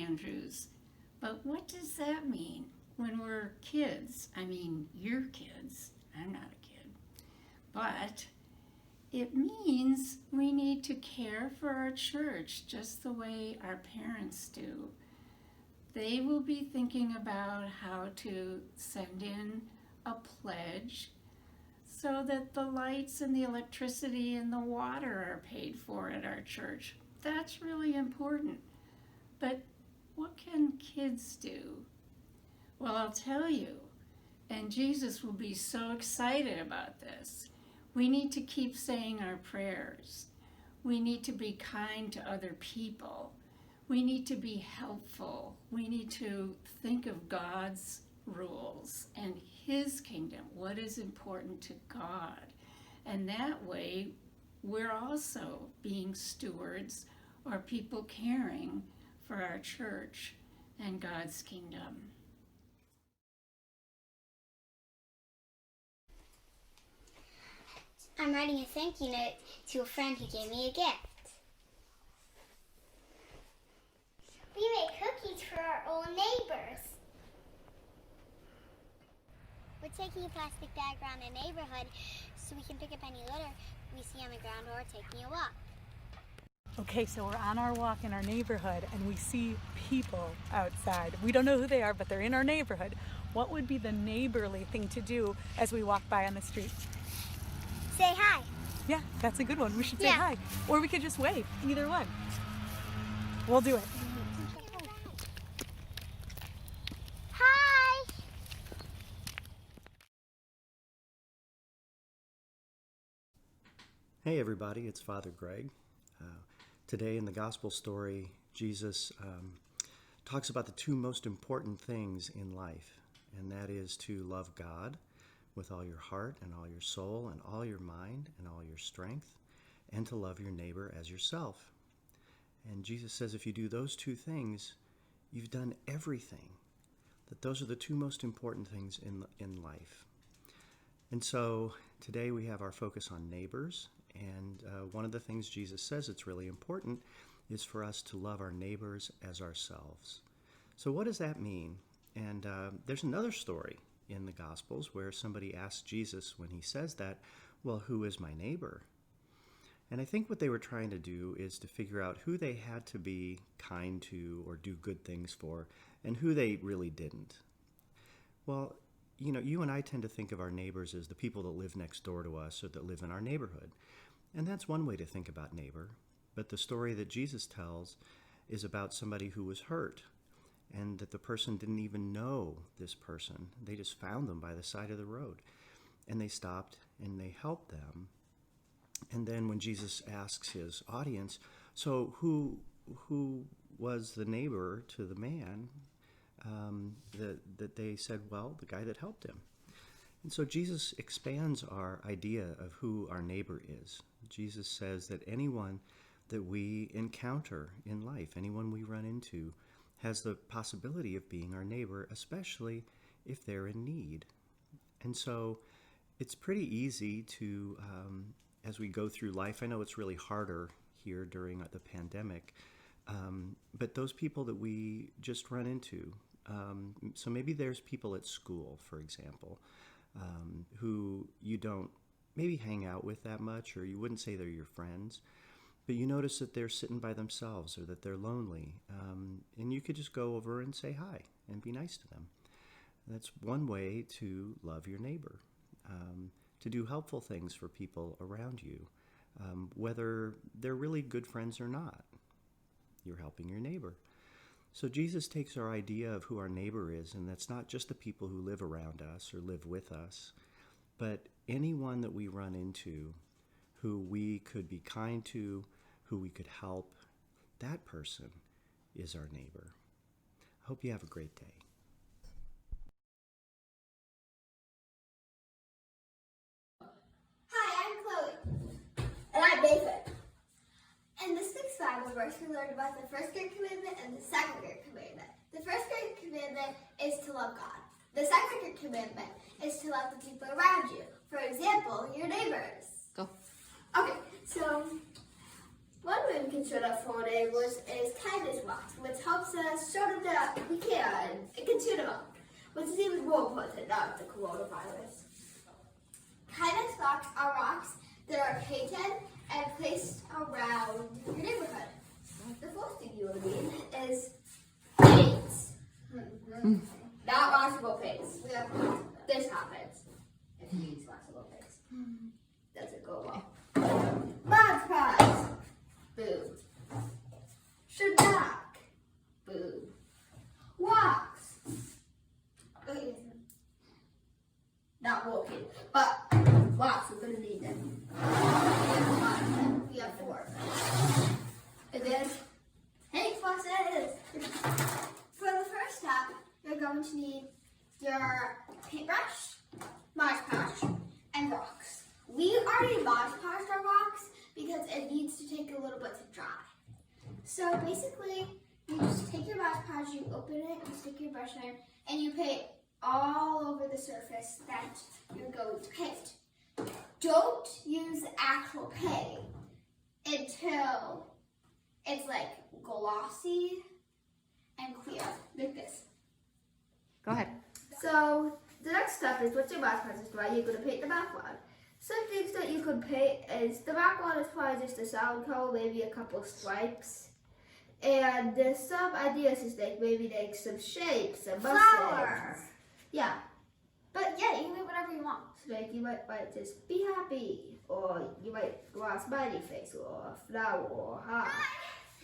Andrews. But what does that mean when we're kids? I mean, you're kids. I'm not a kid. But it means we need to care for our church just the way our parents do. They will be thinking about how to send in a pledge so that the lights and the electricity and the water are paid for at our church. That's really important. But what can kids do? Well, I'll tell you, and Jesus will be so excited about this. We need to keep saying our prayers. We need to be kind to other people. We need to be helpful. We need to think of God's rules and His kingdom, what is important to God. And that way, we're also being stewards or people caring for our church and God's kingdom. I'm writing a thank you note to a friend who gave me a gift. We make cookies for our old neighbors. We're taking a plastic bag around the neighborhood so we can pick up any litter we see on the ground or taking a walk. Okay, so we're on our walk in our neighborhood and we see people outside. We don't know who they are, but they're in our neighborhood. What would be the neighborly thing to do as we walk by on the street? Say hi. Yeah, that's a good one. We should say hi. Or we could just wave. Either one. We'll do it. Hi. Hey everybody, it's Father Greg. Today in the Gospel story, Jesus talks about the two most important things in life, and that is to love God with all your heart and all your soul and all your mind and all your strength, and to love your neighbor as yourself. And Jesus says if you do those two things, you've done everything. That those are the two most important things in life. And so today we have our focus on neighbors, and one of the things Jesus says it's really important is for us to love our neighbors as ourselves. So what does that mean? And there's another story in the Gospels where somebody asks Jesus when he says that, well, who is my neighbor? And I think what they were trying to do is to figure out who they had to be kind to or do good things for and who they really didn't. Well, you know, you and I tend to think of our neighbors as the people that live next door to us or that live in our neighborhood. And that's one way to think about neighbor. But the story that Jesus tells is about somebody who was hurt and that the person didn't even know this person. They just found them by the side of the road. And they stopped and they helped them. And then when Jesus asks his audience, so who was the neighbor to the man, that they said, well, the guy that helped him. And so Jesus expands our idea of who our neighbor is. Jesus says that anyone that we encounter in life, anyone we run into, has the possibility of being our neighbor, especially if they're in need. And so it's pretty easy to, as we go through life, I know it's really harder here during the pandemic, but those people that we just run into, so maybe there's people at school, for example, who you don't maybe hang out with that much, or you wouldn't say they're your friends, but you notice that they're sitting by themselves or that they're lonely, and you could just go over and say hi and be nice to them. That's one way to love your neighbor, to do helpful things for people around you, whether they're really good friends or not. You're helping your neighbor. So Jesus takes our idea of who our neighbor is, and that's not just the people who live around us or live with us, but anyone that we run into who we could be kind to, who we could help, that person is our neighbor. I hope you have a great day. Hi, I'm Chloe. And I'm Nathan. In this week's Bible verse, we learned about the first great commandment and the second great commandment. The first great commandment is to love God. The second great commandment is to love the people around you. For example, your neighbors. Go. Okay, so One way we can show up for our neighbors is kindness rocks, which helps us show them that we care and can cheer them up, which is even more important now with the coronavirus. Kindness rocks are rocks that are painted and placed around your neighborhood. The first thing you will need is paints. Not washable paints. This happens if you use washable paints. Doesn't go well. Mod Podge. Boo. Shadak. Boo. Wax. Not working, but wax, we're gonna need them. We have 4. And then, hey, flosses! For the first step, you're going to need your paintbrush, Mod Podge, and rocks. We already Mod Podged our rocks because it needs to take a little bit to dry. So basically, you just take your Mod Podge, you open it, you stick your brush in, and you paint all over the surface that you're going to paint. Don't use actual paint until it's like glossy and clear, like this. Go ahead. So the next step is once your Mod Podge is dry, you're going to paint the background. Some things that you could paint is the background is probably just a solid color, maybe a couple stripes. And there's some ideas is like maybe like some shapes, some flowers. Yeah. But yeah, you can do whatever you want. So like you might write just be happy, or you might draw a smiley face, or a flower, or a heart.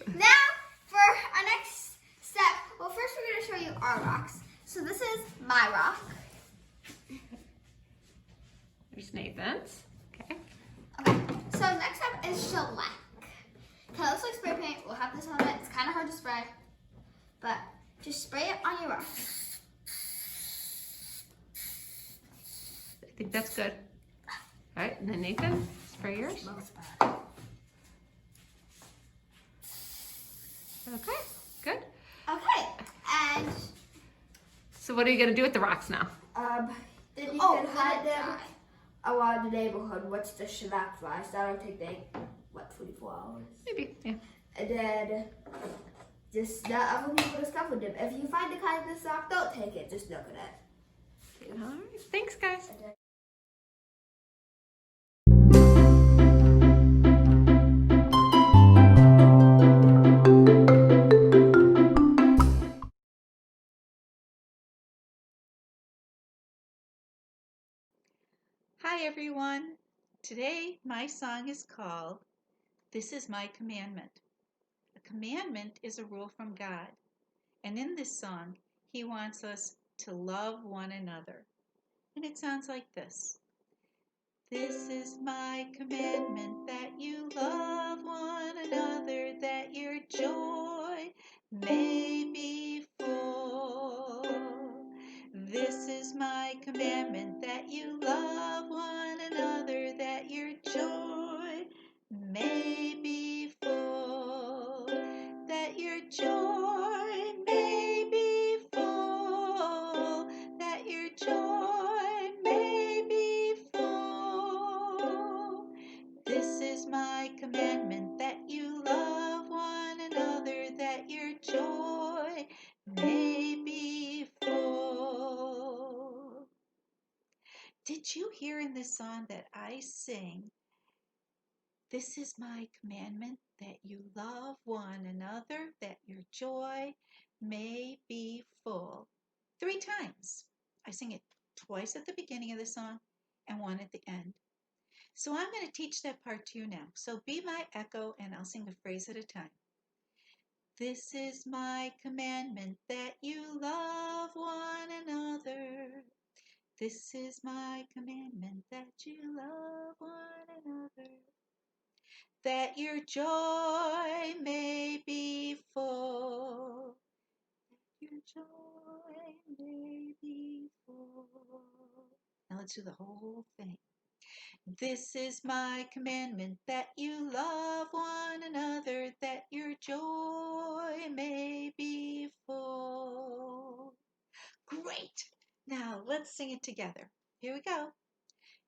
Now for our next step, well first we're going to show you our rocks. So this is my rock. There's Nathan's. Okay. Okay, so next up is shellac. Okay, looks like spray paint. We'll have this on it. It's kind of hard to spray, but just spray it on your rock. I think that's good. All right, and then Nathan, spray yours. Okay, good. Okay, and So what are you gonna do with the rocks now? then you can hide them around the neighborhood. Once the shellac dries, that'll take like 24 hours. Maybe, yeah. And then just let other people discover them. If you find the kindness rock, don't take it. Just look at it. All right, thanks guys. Hi everyone. Today my song is called This Is My Commandment. A commandment is a rule from God. And in this song, He wants us to love one another. And it sounds like this. This is my commandment, that you love one another, that your joy may be full. This is my commandment, that you love one another, that your joy may be full. That your joy may be full. That your joy may be full. This is my commandment, that you love one another, that your joy may be full. Did you hear in this song that I sing, this is my commandment, that you love one another, that your joy may be full? 3 times. I sing it twice at the beginning of the song and 1 at the end. So I'm going to teach that part to you now. So be my echo and I'll sing a phrase at a time. This is my commandment, that you love one another. This is my commandment, that you love one another. That your joy may be full. That your joy may be full. Now let's do the whole thing. This is my commandment, that you love one another, that your joy may be full. Great! Now let's sing it together. Here we go.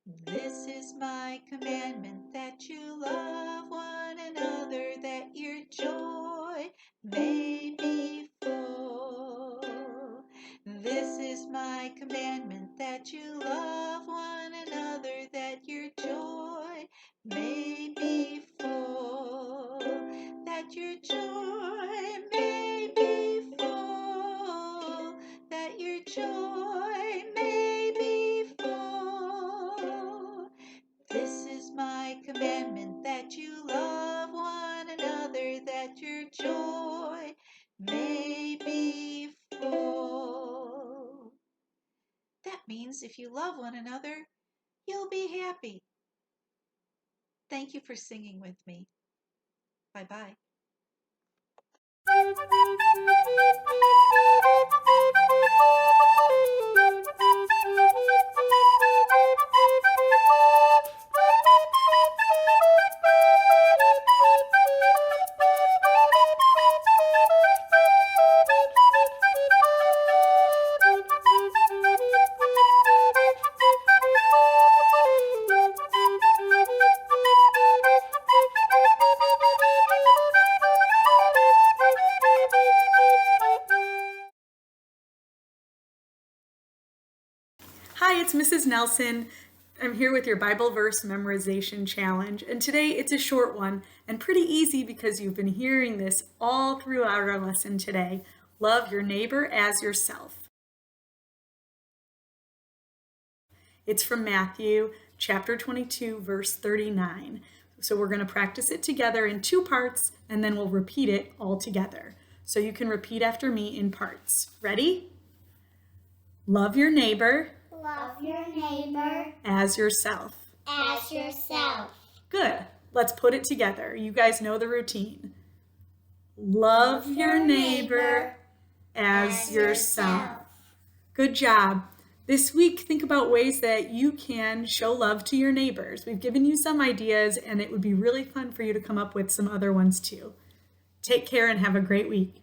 This is my commandment, that you love one another, that your joy may be full. This is my commandment, that you love one another, that your joy may be full. That your joy may be full. That your joy may be full. This is my commandment, that you love one another, that your joy may be full. That means if you love one another, you'll be happy. Thank you for singing with me. Bye-bye. Hi, it's Mrs. Nelson. I'm here with your Bible verse memorization challenge, and today it's a short one and pretty easy because you've been hearing this all throughout our lesson today. Love your neighbor as yourself. It's from Matthew chapter 22, verse 39. So we're going to practice it together in two parts, and then we'll repeat it all together. So you can repeat after me in parts. Ready? Love your neighbor Love your neighbor as yourself. as yourself. Good. Let's put it together. You guys know the routine. Love your neighbor as yourself. Good job. This week, think about ways that you can show love to your neighbors. We've given you some ideas, and it would be really fun for you to come up with some other ones too. Take care and have a great week.